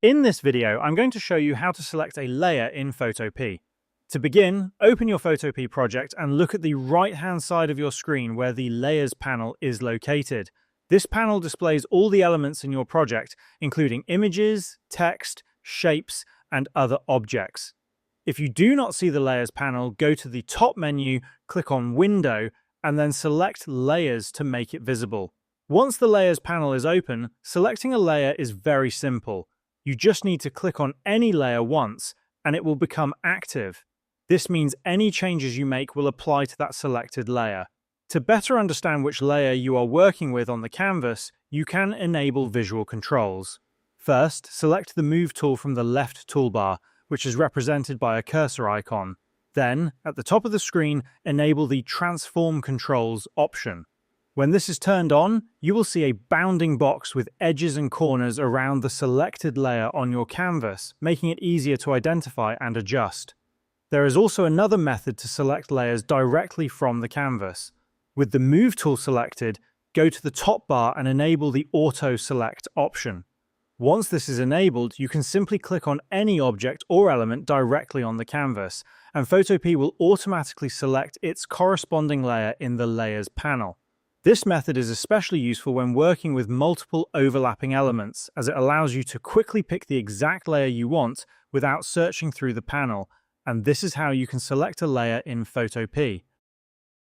In this video, I'm going to show you how to select a layer in Photopea. To begin, open your Photopea project and look at the right-hand side of your screen where the Layers panel is located. This panel displays all the elements in your project, including images, text, shapes, and other objects. If you do not see the Layers panel, go to the top menu, click on Window, and then select Layers to make it visible. Once the Layers panel is open, selecting a layer is very simple. You just need to click on any layer once, and it will become active. This means any changes you make will apply to that selected layer. To better understand which layer you are working with on the canvas, you can enable visual controls. First, select the Move tool from the left toolbar, which is represented by a cursor icon. Then, at the top of the screen, enable the Transform Controls option. When this is turned on, you will see a bounding box with edges and corners around the selected layer on your canvas, making it easier to identify and adjust. There is also another method to select layers directly from the canvas. With the Move tool selected, go to the top bar and enable the Auto Select option. Once this is enabled, you can simply click on any object or element directly on the canvas, and Photopea will automatically select its corresponding layer in the Layers panel. This method is especially useful when working with multiple overlapping elements, as it allows you to quickly pick the exact layer you want without searching through the panel, and this is how you can select a layer in Photopea.